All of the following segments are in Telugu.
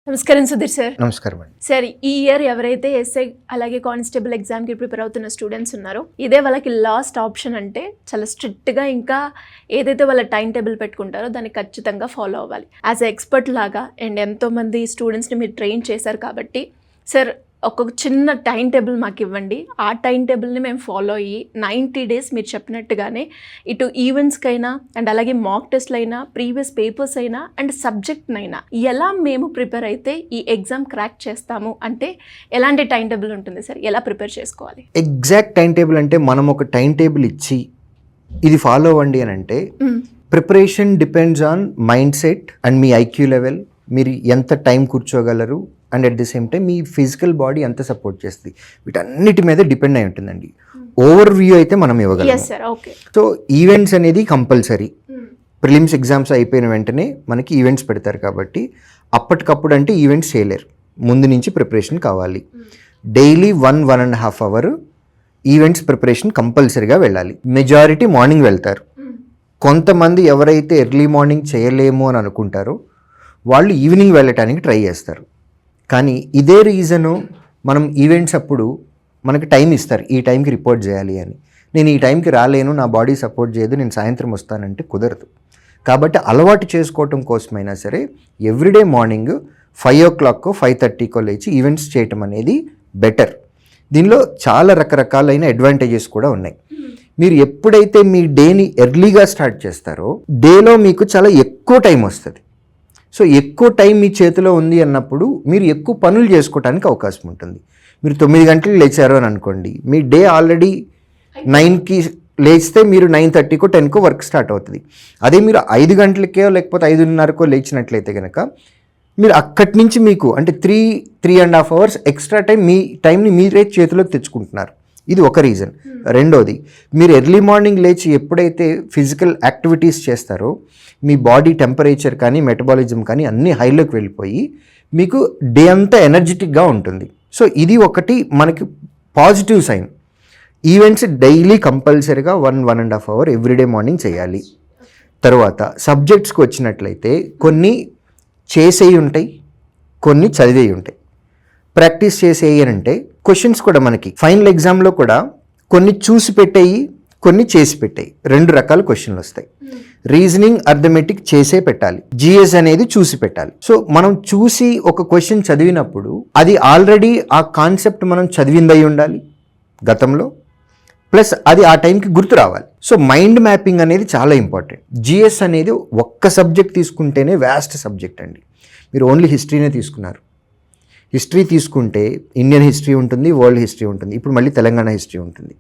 నమస్కారం సుధీర్ సార్. నమస్కారం అండి. సార్, ఈ ఇయర్ ఎవరైతే ఎస్ఐ అలాగే కానిస్టేబుల్ ఎగ్జామ్కి ప్రిపేర్ అవుతున్న స్టూడెంట్స్ ఉన్నారో ఇదే వాళ్ళకి లాస్ట్ ఆప్షన్. అంటే చాలా స్ట్రిక్ట్గా ఇంకా ఏదైతే వాళ్ళ టైం టేబుల్ పెట్టుకుంటారో దాన్ని ఖచ్చితంగా ఫాలో అవ్వాలి. యాజ్ ఎ ఎక్స్పర్ట్ లాగా అండ్ ఎంతోమంది స్టూడెంట్స్ని మీరు ట్రైన్ చేశారు కాబట్టి సార్, ఒక చిన్న టైం టేబుల్ మాకు ఇవ్వండి. ఆ టైం టేబుల్ని మేము ఫాలో అయ్యి 90 days మీరు చెప్పినట్టుగానే ఇటు ఈవెంట్స్కైనా అండ్ అలాగే మాక్ టెస్ట్లు అయినా ప్రీవియస్ పేపర్స్ అయినా అండ్ సబ్జెక్ట్నైనా ఎలా మేము ప్రిపేర్ అయితే ఈ ఎగ్జామ్ క్రాక్ చేస్తాము అంటే ఎలాంటి టైం టేబుల్ ఉంటుంది సార్? ఎలా ప్రిపేర్ చేసుకోవాలి? ఎగ్జాక్ట్ టైం టేబుల్ అంటే మనం ఒక టైం టేబుల్ ఇచ్చి ఇది ఫాలో అవ్వండి అని అంటే preparation depends on mind set and మీ ఐక్యూ లెవెల్, మీరు ఎంత టైం కూర్చోగలరు and at the same time మీ ఫిజికల్ బాడీ ఎంత సపోర్ట్ చేస్తుంది, వీటన్నిటి మీద డిపెండ్ అయి ఉంటుందండి. ఓవర్ వ్యూ అయితే మనం ఇవ్వగలం. సో ఈవెంట్స్ అనేది కంపల్సరీ. ప్రిలిమ్స్ ఎగ్జామ్స్ అయిపోయిన వెంటనే మనకి ఈవెంట్స్ పెడతారు కాబట్టి అప్పటికప్పుడు అంటే ఈవెంట్స్ చేయలేరు, ముందు నుంచి ప్రిపరేషన్ కావాలి. డైలీ 1.5 hour ఈవెంట్స్ ప్రిపరేషన్ కంపల్సరీగా వెళ్ళాలి. మెజారిటీ మార్నింగ్ వెళ్తారు. కొంతమంది ఎవరైతే ఎర్లీ మార్నింగ్ చేయలేము అని అనుకుంటారో వాళ్ళు ఈవినింగ్ వెళ్ళటానికి ట్రై చేస్తారు. కానీ ఇదే రీజను మనం ఈవెంట్స్ అప్పుడు మనకి టైం ఇస్తారు, ఈ టైంకి రిపోర్ట్ చేయాలి అని. నేను ఈ టైంకి రాలేను, నా బాడీ సపోర్ట్ చేయదు, నేను సాయంత్రం వస్తానంటే కుదరదు. కాబట్టి అలవాటు చేసుకోవటం కోసమైనా సరే ఎవ్రీడే మార్నింగ్ 5 o'clock 5:30 లేచి ఈవెంట్స్ చేయటం అనేది బెటర్. దీనిలో చాలా రకరకాలైన అడ్వాంటేజెస్ కూడా ఉన్నాయి. మీరు ఎప్పుడైతే మీ డేని ఎర్లీగా స్టార్ట్ చేస్తారో డేలో మీకు చాలా ఎక్కువ టైం వస్తుంది. సో ఎక్కువ టైం మీ చేతిలో ఉంది అన్నప్పుడు మీరు ఎక్కువ పనులు చేసుకోవడానికి అవకాశం ఉంటుంది. మీరు 9 గంటలకు లేచారు అని అనుకోండి, మీ డే ఆల్రెడీ 9కి లేస్తే మీరు 9:30కో 10కో వర్క్ స్టార్ట్ అవుతుంది. అదే మీరు 5 గంటలకో లేకపోతే 5:30కో లేచినట్లయితే కనుక మీరు అక్కడి నుంచి మీకు అంటే 3.5 hours ఎక్స్ట్రా టైం మీ టైంని మీరే చేతిలోకి తెచ్చుకుంటున్నారు. ఇది ఒక రీజన్. రెండోది, మీరు ఎర్లీ మార్నింగ్ లేచి ఎప్పుడైతే ఫిజికల్ యాక్టివిటీస్ చేస్తారో మీ బాడీ టెంపరేచర్ కానీ మెటబాలిజం కానీ అన్నీ హైలోకి వెళ్ళిపోయి మీకు డే అంతా ఎనర్జెటిక్గా ఉంటుంది. సో ఇది ఒకటి మనకి పాజిటివ్ సైన్. ఈవెంట్స్ డైలీ కంపల్సరీగా 1.5 hour ఎవ్రీడే మార్నింగ్ చేయాలి. తర్వాత సబ్జెక్ట్స్కి వచ్చినట్లయితే కొన్ని చేసేవి ఉంటాయి, కొన్ని చదివేవి ఉంటాయి. ప్రాక్టీస్ చేసేవి అంటే క్వశ్చన్స్ కూడా మనకి ఫైనల్ ఎగ్జామ్లో కూడా కొన్ని చూసి పెట్టేవి, కొన్ని చేసి పెట్టేవి, 2 రకాల క్వశ్చన్లు వస్తాయి. రీజనింగ్ అర్థమెటిక్ చేసే పెట్టాలి, జిఎస్ అనేది చూసి పెట్టాలి. సో మనం చూసి ఒక క్వశ్చన్ చదివినప్పుడు అది ఆల్రెడీ ఆ కాన్సెప్ట్ మనం చదివిందై ఉండాలి గతంలో, ప్లస్ అది ఆ టైంకి గుర్తు రావాలి. సో మైండ్ మ్యాపింగ్ అనేది చాలా ఇంపార్టెంట్. జిఎస్ అనేది ఒక్క సబ్జెక్ట్ తీసుకుంటేనే వ్యాస్ట్ సబ్జెక్ట్ అండి. మీరు ఓన్లీ హిస్టరీనే తీసుకున్నారు. హిస్టరీ తీసుకుంటే ఇండియన్ హిస్టరీ ఉంటుంది, వరల్డ్ హిస్టరీ ఉంటుంది, ఇప్పుడు మళ్ళీ తెలంగాణ హిస్టరీ ఉంటుంది.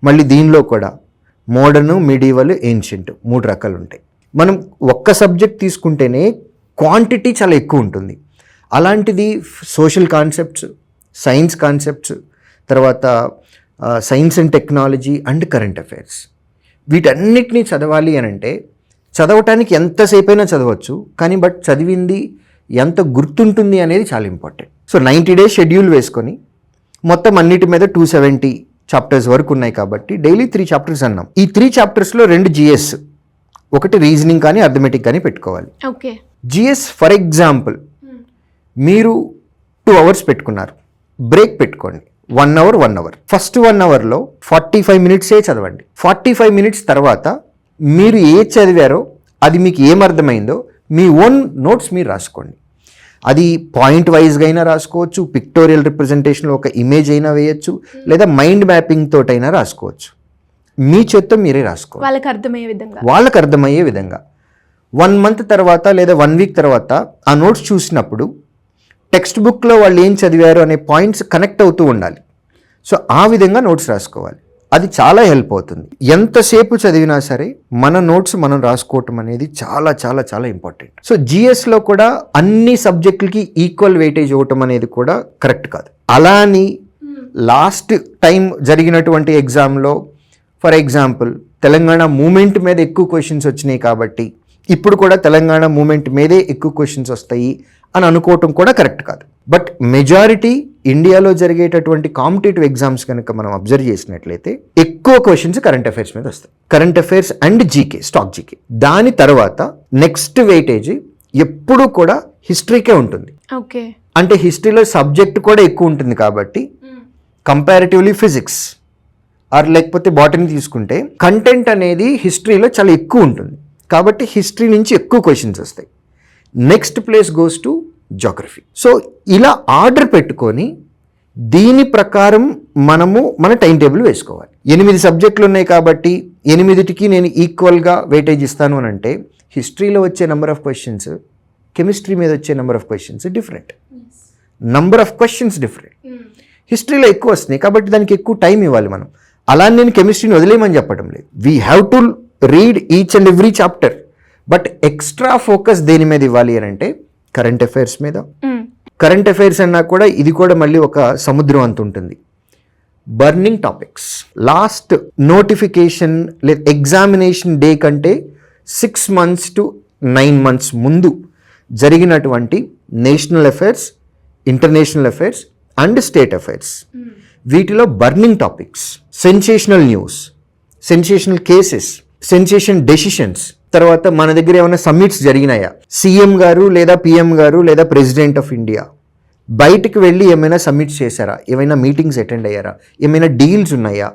మళ్ళీ దీనిలో కూడా మోడర్న్, మిడీవల్, ఏన్షియంట్ 3 రకాలు ఉంటాయి. మనం ఒక్క సబ్జెక్ట్ తీసుకుంటేనే క్వాంటిటీ చాలా ఎక్కువ ఉంటుంది. అలాంటిది సోషల్ కాన్సెప్ట్స్, సైన్స్ కాన్సెప్ట్స్, తర్వాత science and technology and current affairs, వీటన్నిటినీ చదవాలి అని అంటే చదవటానికి ఎంతసేపు అయినా చదవచ్చు, కానీ బట్ చదివింది ఎంత గుర్తుంటుంది అనేది చాలా ఇంపార్టెంట్. సో 90 days షెడ్యూల్ వేసుకొని మొత్తం అన్నిటి మీద 270 chapters వరకు ఉన్నాయి కాబట్టి డైలీ 3 chapters అన్నాం. ఈ 3 chaptersలో 2 GS, ఒకటి రీజనింగ్ కానీ అర్థమెటిక్ కానీ పెట్టుకోవాలి. ఓకే. GS ఫర్ ఎగ్జాంపుల్ మీరు 2 hours పెట్టుకున్నారు, బ్రేక్ పెట్టుకోండి 1 hour. ఫస్ట్ 1 hourలో 45 minutes చదవండి. 45 minutes తర్వాత మీరు ఏ చదివారో అది మీకు ఏమర్థమైందో మీ ఓన్ నోట్స్ మీరు రాసుకోండి. అది పాయింట్ వైజ్గా అయినా రాసుకోవచ్చు, పిక్టోరియల్ రిప్రజెంటేషన్లో ఒక ఇమేజ్ అయినా వేయచ్చు, లేదా మైండ్ మ్యాపింగ్ తోటైనా రాసుకోవచ్చు. మీ చేత్తో మీరే రాసుకోవాలి, వాళ్ళకి అర్థమయ్యే విధంగా. 1 month తర్వాత లేదా 1 week తర్వాత ఆ నోట్స్ చూసినప్పుడు టెక్స్ట్ బుక్లో వాళ్ళు ఏం చదివారు అనే పాయింట్స్ కనెక్ట్ అవుతూ ఉండాలి. సో ఆ విధంగా నోట్స్ రాసుకోవాలి. అది చాలా హెల్ప్ అవుతుంది. ఎంతసేపు చదివినా సరే మన నోట్స్ మనం రాసుకోవటం అనేది చాలా చాలా చాలా ఇంపార్టెంట్. సో జిఎస్లో కూడా అన్ని సబ్జెక్టులకి ఈక్వల్ వెయిటేజ్ ఇవ్వటం అనేది కూడా కరెక్ట్ కాదు. అలా అని లాస్ట్ టైం జరిగినటువంటి ఎగ్జామ్లో ఫర్ ఎగ్జాంపుల్ తెలంగాణ మూమెంట్ మీద ఎక్కువ క్వశ్చన్స్ వచ్చినాయి కాబట్టి ఇప్పుడు కూడా తెలంగాణ మూమెంట్ మీదే ఎక్కువ క్వశ్చన్స్ వస్తాయి అని అనుకోవటం కూడా కరెక్ట్ కాదు. బట్ మెజారిటీ ఇండియాలో జరిగేటటువంటి కాంపిటేటివ్ ఎగ్జామ్స్ కనుక మనం అబ్జర్వ్ చేసినట్లయితే ఎక్కువ క్వశ్చన్స్ కరెంట్ అఫైర్స్ మీద వస్తాయి. Current affairs and GK, stock GK. దాని తర్వాత నెక్స్ట్ వెయిటేజ్ ఎప్పుడూ కూడా హిస్టరీకే ఉంటుంది. ఓకే. అంటే హిస్టరీలో సబ్జెక్ట్ కూడా ఎక్కువ ఉంటుంది కాబట్టి కంపారిటివ్లీ ఫిజిక్స్ ఆర్ లేకపోతే బాటనీ తీసుకుంటే కంటెంట్ అనేది హిస్టరీలో చాలా ఎక్కువ ఉంటుంది కాబట్టి హిస్టరీ నుంచి ఎక్కువ క్వశ్చన్స్ వస్తాయి. Next place goes to geography. So ఇలా ఆర్డర్ పెట్టుకొని దీని ప్రకారం మనము మన టైం టేబుల్ వేసుకోవాలి. 8 సబ్జెక్టులు ఉన్నాయి కాబట్టి 8టికి నేను ఈక్వల్గా వెయిటేజ్ ఇస్తాను అని అంటే హిస్టరీలో వచ్చే నెంబర్ ఆఫ్ క్వశ్చన్స్, కెమిస్ట్రీ మీద వచ్చే number of questions different, number of questions different. హిస్టరీలో ఎక్కువ వస్తున్నాయి కాబట్టి దానికి ఎక్కువ టైం ఇవ్వాలి మనం. అలా నేను కెమిస్ట్రీని వదిలేయమని చెప్పడం లేదు. We have to read each and every chapter. But extra focus దేని మీద ఇవ్వాలి అని అంటే కరెంట్ అఫైర్స్ మీద. కరెంట్ అఫైర్స్ అన్నా కూడా ఇది కూడా మళ్ళీ ఒక సముద్రం అంత ఉంటుంది. బర్నింగ్ టాపిక్స్ లాస్ట్ నోటిఫికేషన్ లేదా ఎగ్జామినేషన్ డే కంటే 6 months to 9 months ముందు జరిగినటువంటి national affairs, international affairs and state affairs, వీటిలో burning topics, sensational news, sensational cases, sensation decisions, తర్వాత మన దగ్గర ఏమైనా సమ్మిట్స్ జరిగినాయా, సీఎం గారు లేదా పిఎం గారు లేదా ప్రెసిడెంట్ ఆఫ్ ఇండియా బయటికి వెళ్ళి ఏమైనా సమ్మిట్స్ చేశారా, ఏమైనా మీటింగ్స్ అటెండ్ అయ్యారా, ఏమైనా డీల్స్ ఉన్నాయా,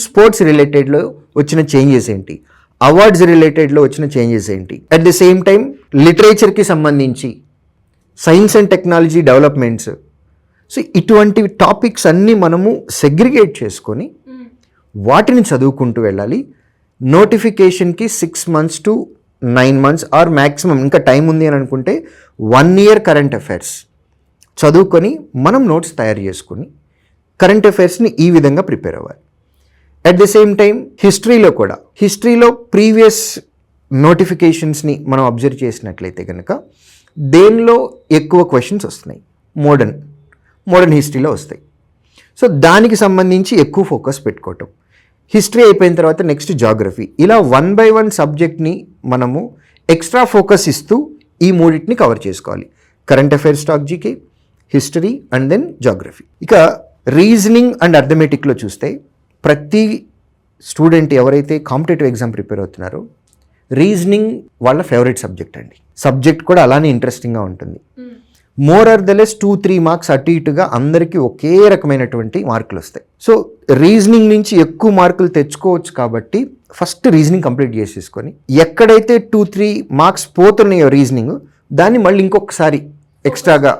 స్పోర్ట్స్ రిలేటెడ్లో వచ్చిన చేంజెస్ ఏంటి, అవార్డ్స్ రిలేటెడ్లో వచ్చిన చేంజెస్ ఏంటి, అట్ ది సేమ్ టైం లిటరేచర్కి సంబంధించి science and technology developments. So ఇటువంటి టాపిక్స్ అన్నీ మనము సెగ్రిగేట్ చేసుకొని వాటిని చదువుకుంటూ వెళ్ళాలి. నోటిఫికేషన్కి 6 months to 9 months or maximum ఇంకా టైం ఉంది అని అనుకుంటే 1 year కరెంట్ అఫైర్స్ చదువుకొని మనం నోట్స్ తయారు చేసుకొని కరెంట్ అఫైర్స్ని ఈ విధంగా ప్రిపేర్ అవ్వాలి. అట్ ది సేమ్ టైం హిస్టరీలో ప్రీవియస్ నోటిఫికేషన్స్ని మనం అబ్జర్వ్ చేసినట్లయితే కనుక దేనిలో ఎక్కువ క్వశ్చన్స్ వస్తున్నాయి, మోడర్న్ హిస్టరీలో వస్తాయి. సో దానికి సంబంధించి ఎక్కువ ఫోకస్ పెట్టుకోవటం. హిస్టరీ అయిపోయిన తర్వాత నెక్స్ట్ జాగ్రఫీ. ఇలా 1 by 1 సబ్జెక్ట్ని మనము ఎక్స్ట్రా ఫోకస్ ఇస్తూ ఈ మూడింటిని కవర్ చేసుకోవాలి. Current affairs, static GK, history and then geography. ఇక రీజనింగ్ అండ్ అర్థమెటిక్లో చూస్తే ప్రతి స్టూడెంట్ ఎవరైతే కాంపిటేటివ్ ఎగ్జామ్ ప్రిపేర్ అవుతున్నారో రీజనింగ్ వాళ్ళ ఫేవరెట్ సబ్జెక్ట్ అండి. సబ్జెక్ట్ కూడా అలానే ఇంట్రెస్టింగ్గా ఉంటుంది. More or the less 2-3 marks అటు ఇటుగా అందరికీ ఒకే రకమైనటువంటి మార్కులు వస్తాయి. సో రీజనింగ్ నుంచి ఎక్కువ మార్కులు తెచ్చుకోవచ్చు కాబట్టి ఫస్ట్ రీజనింగ్ కంప్లీట్ చేసేసుకొని ఎక్కడైతే 2-3 మార్క్స్ పోతున్నాయో రీజనింగ్ దాన్ని మళ్ళీ ఇంకొకసారి ఎక్స్ట్రాగా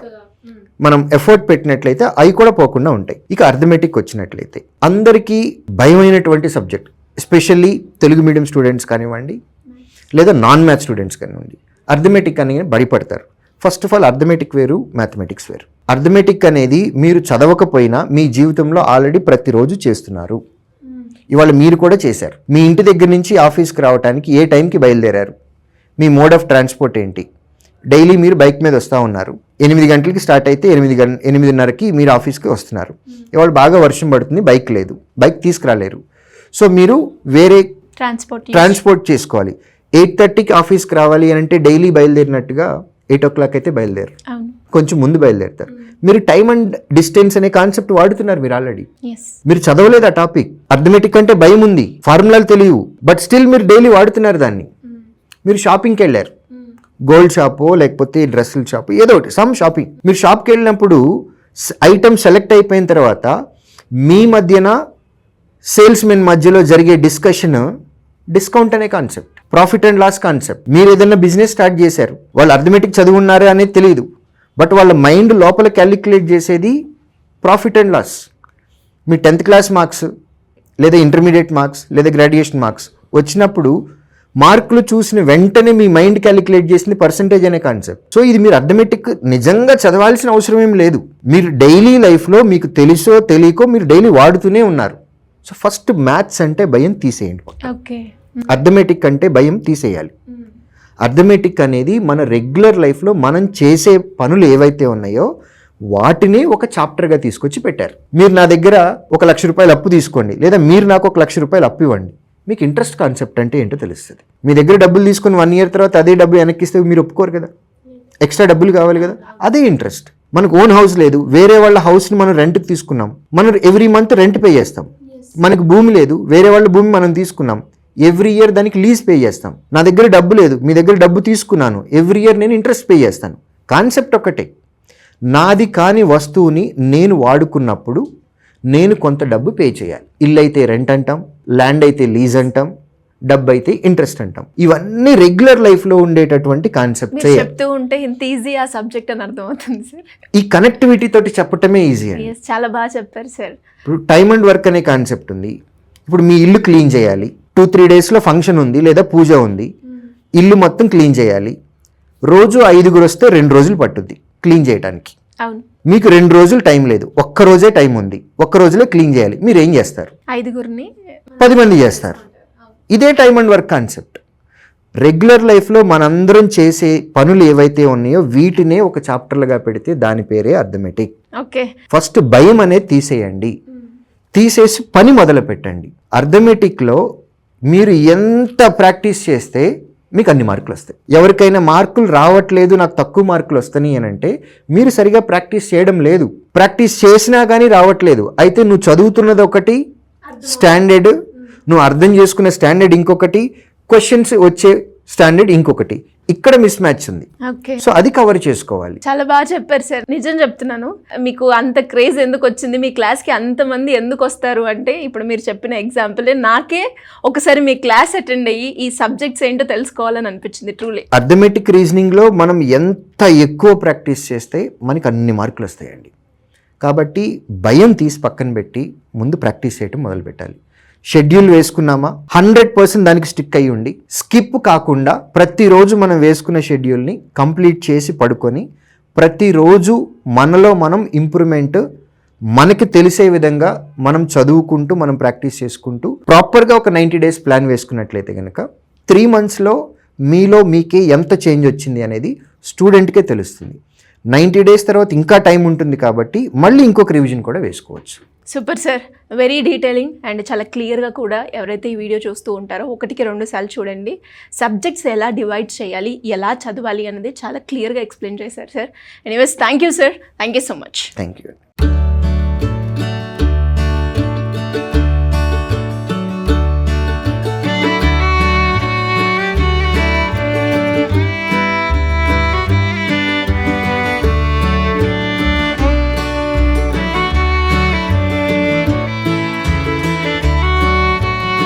మనం ఎఫర్ట్ పెట్టినట్లయితే అవి కూడా పోకుండా ఉంటాయి. ఇక అర్థమెటిక్ వచ్చినట్లయితే అందరికీ భయమైనటువంటి subject, especially Telugu medium students కానివ్వండి లేదా నాన్ మ్యాథ్స్ స్టూడెంట్స్ కానివ్వండి, అర్థమెటిక్ అని భయపడతారు. ఫస్ట్ ఆఫ్ ఆల్ అర్థమెటిక్ వేరు, మ్యాథమెటిక్స్ వేరు. అర్థమెటిక్ అనేది మీరు చదవకపోయినా మీ జీవితంలో ఆల్రెడీ ప్రతిరోజు చేస్తున్నారు. ఇవాళ మీరు కూడా చేశారు. మీ ఇంటి దగ్గర నుంచి ఆఫీస్కి రావడానికి ఏ టైంకి బయలుదేరారు, మీ మోడ్ ఆఫ్ ట్రాన్స్పోర్ట్ ఏంటి, డైలీ మీరు బైక్ మీద వస్తూ ఉన్నారు. 8 గంటలకి స్టార్ట్ అయితే 8:30కి మీరు ఆఫీస్కి వస్తున్నారు. ఇవాళ బాగా వర్షం పడుతుంది, బైక్ లేదు, బైక్ తీసుకురాలేరు. సో మీరు వేరే ట్రాన్స్పోర్ట్ చేసుకోవాలి. 8:30కి ఆఫీస్కి రావాలి అని అంటే డైలీ బయలుదేరినట్టుగా 8 o'clock అయితే బయలుదేరు, కొంచెం ముందు బయలుదేరుతారు. మీరు టైమ్ అండ్ డిస్టెన్స్ అనే కాన్సెప్ట్ వాడుతున్నారు. మీరు ఆల్రెడీ మీరు చదవలేదు ఆ టాపిక్. అర్థమెటిక్ అంటే భయం ఉంది, ఫార్ములాలు తెలియవు, బట్ స్టిల్ మీరు డైలీ వాడుతున్నారు దాన్ని. మీరు షాపింగ్కి వెళ్ళారు, గోల్డ్ షాపు లేకపోతే డ్రెస్సుల షాపు ఏదో ఒకటి, సమ్ షాపింగ్. మీరు షాప్కి వెళ్ళినప్పుడు ఐటమ్ సెలెక్ట్ అయిపోయిన తర్వాత మీ మధ్యన సేల్స్ మెన్ మధ్యలో జరిగే డిస్కషన్ డిస్కౌంట్ అనే concept, profit and loss concept. మీరు ఏదైనా బిజినెస్ స్టార్ట్ చేశారు, వాళ్ళు అర్థమెటిక్ చదువు ఉన్నారు అనేది తెలియదు, బట్ వాళ్ళ మైండ్ లోపల క్యాలిక్యులేట్ చేసేది ప్రాఫిట్ అండ్ లాస్. మీ 10th class మార్క్స్ లేదా ఇంటర్మీడియట్ మార్క్స్ లేదా గ్రాడ్యుయేషన్ మార్క్స్ వచ్చినప్పుడు మార్కులు చూసిన వెంటనే మీ మైండ్ క్యాలిక్యులేట్ చేసింది పర్సంటేజ్ అనే కాన్సెప్ట్. సో ఇది మీరు అర్థమెటిక్ నిజంగా చదవాల్సిన అవసరం ఏం లేదు. మీరు డైలీ లైఫ్లో మీకు తెలుసో తెలియకో మీరు డైలీ వాడుతూనే ఉన్నారు. సో ఫస్ట్ మ్యాథ్స్ అంటే భయం తీసేయండి, అర్థమెటిక్ అంటే భయం తీసేయాలి. అర్థమెటిక్ అనేది మన రెగ్యులర్ లైఫ్లో మనం చేసే పనులు ఏవైతే ఉన్నాయో వాటిని ఒక చాప్టర్గా తీసుకొచ్చి పెట్టారు. మీరు నా దగ్గర 1 లక్ష రూపాయలు అప్పు తీసుకోండి, లేదా మీరు నాకు 1 లక్ష రూపాయలు అప్పు ఇవ్వండి, మీకు ఇంట్రెస్ట్ కాన్సెప్ట్ అంటే ఏంటో తెలుస్తుంది. మీ దగ్గర డబ్బులు తీసుకొని 1 year తర్వాత అదే డబ్బు వెనక్కిస్తే మీరు ఒప్పుకోరు కదా, ఎక్స్ట్రా డబ్బులు కావాలి కదా, అదే ఇంట్రెస్ట్. మనకు ఓన్ హౌస్ లేదు, వేరే వాళ్ళ హౌస్ని మనం రెంట్కి తీసుకున్నాం, మనం ఎవ్రీ మంత్ రెంట్ పే చేస్తాం. మనకు భూమి లేదు, వేరే వాళ్ళ భూమి మనం తీసుకున్నాం, ఎవ్రీ ఇయర్ దానికి లీజ్ పే చేస్తాం. నా దగ్గర డబ్బు లేదు, మీ దగ్గర డబ్బు తీసుకున్నాను, ఎవ్రీ ఇయర్ నేను ఇంట్రెస్ట్ పే చేస్తాను. కాన్సెప్ట్ ఒకటే, నాది కాని వస్తువుని నేను వాడుకున్నప్పుడు నేను కొంత డబ్బు పే చేయాలి. ఇల్లు అయితే రెంట్ అంటాం, ల్యాండ్ అయితే లీజ్ అంటాం, డబ్బు అయితే ఇంట్రెస్ట్ అంటాం. ఇవన్నీ రెగ్యులర్ లైఫ్లో ఉండేటటువంటి కాన్సెప్ట్స్. చెప్తూ ఉంటే ఇంత ఈజీ ఆ సబ్జెక్ట్ అని అర్థమవుతుంది సార్. ఈ కనెక్టివిటీ తోటి చెప్పటమే ఈజీ అండి. చాలా బాగా చెప్పారు సార్. ఇప్పుడు టైమ్ అండ్ వర్క్ అనే కాన్సెప్ట్ ఉంది. ఇప్పుడు మీ ఇల్లు క్లీన్ చేయాలి, 2-3 డేస్లో ఫంక్షన్ ఉంది లేదా పూజ ఉంది, ఇల్లు మొత్తం క్లీన్ చేయాలి. రోజు 5 వస్తే 2 రోజులు పట్టుద్ది క్లీన్ చేయడానికి. అవును. మీకు 2 రోజులు టైం లేదు, ఒక్క రోజే టైం ఉంది, ఒక్క రోజులో క్లీన్ చేయాలి. మీరు ఏం చేస్తారు? 5గురిని 10 మంది చేస్తారు. ఇదే time and work concept. Regular లైఫ్లో మనందరం చేసే పనులు ఏవైతే ఉన్నాయో వీటినే ఒక చాప్టర్లుగా పెడితే దాని పేరే అర్థమెటిక్. ఓకే. ఫస్ట్ భయం అనేది తీసేయండి, తీసేసి పని మొదలు పెట్టండి. అర్థమెటిక్లో మీరు ఎంత ప్రాక్టీస్ చేస్తే మీకు అన్ని మార్కులు వస్తాయి. ఎవరికైనా మార్కులు రావట్లేదు, నాకు తక్కువ మార్కులు వస్తాయి అని అంటే మీరు సరిగా ప్రాక్టీస్ చేయడం లేదు. ప్రాక్టీస్ చేసినా కానీ రావట్లేదు, అయితే నువ్వు చదువుతున్నది ఒకటి స్టాండర్డ్, నువ్వు అర్థం చేసుకునే స్టాండర్డ్ ఇంకొకటి, క్వశ్చన్స్ వచ్చే స్టాండర్డ్ ఇంకొకటి. ఇక్కడ మిస్ మ్యాచ్ ఉంది. ఓకే. సో అది కవర్ చేసుకోవాలి. చాలా బాగా చెప్పారు సార్. నిజం చెప్తున్నాను, మీకు అంత క్రేజ్ ఎందుకు వచ్చింది, మీ క్లాస్కి అంతమంది ఎందుకు వస్తారు అంటే ఇప్పుడు మీరు చెప్పిన ఎగ్జాంపుల్ నాకే ఒకసారి మీ క్లాస్ అటెండ్ అయ్యి ఈ సబ్జెక్ట్స్ ఏంటో తెలుసుకోవాలని అనిపించింది. ట్రూలీ అర్థమెటిక్ రీజనింగ్లో మనం ఎంత ఎక్కువ ప్రాక్టీస్ చేస్తే మనకి అన్ని మార్కులు వస్తాయండి. కాబట్టి భయం తీసి పక్కన పెట్టి ముందు ప్రాక్టీస్ చేయటం మొదలు పెట్టాలి. షెడ్యూల్ వేసుకున్నామా 100% దానికి స్టిక్ అయ్యి ఉండి స్కిప్ కాకుండా ప్రతిరోజు మనం వేసుకున్న షెడ్యూల్ని కంప్లీట్ చేసి పడుకొని ప్రతిరోజు మనలో మనం ఇంప్రూవ్మెంట్ మనకి తెలిసే విధంగా మనం చదువుకుంటూ మనం ప్రాక్టీస్ చేసుకుంటూ ప్రాపర్గా ఒక 90 డేస్ ప్లాన్ వేసుకున్నట్లయితే కనుక 3 monthsలో మీలో మీకే ఎంత చేంజ్ వచ్చింది అనేది స్టూడెంట్కే తెలుస్తుంది. 90 డేస్ తర్వాత ఇంకా టైం ఉంటుంది కాబట్టి మళ్ళీ ఇంకొక రివిజన్ కూడా వేసుకోవచ్చు. Super sir, very detailing and చాలా క్లియర్గా కూడా ఎవరైతే ఈ వీడియో చూస్తూ ఉంటారో 1-2 సార్లు చూడండి. సబ్జెక్ట్స్ ఎలా డివైడ్ చేయాలి, ఎలా చదవాలి అనేది చాలా క్లియర్గా ఎక్స్ప్లెయిన్ చేశారు sir. Anyways thank you sir, thank you so much. Thank you.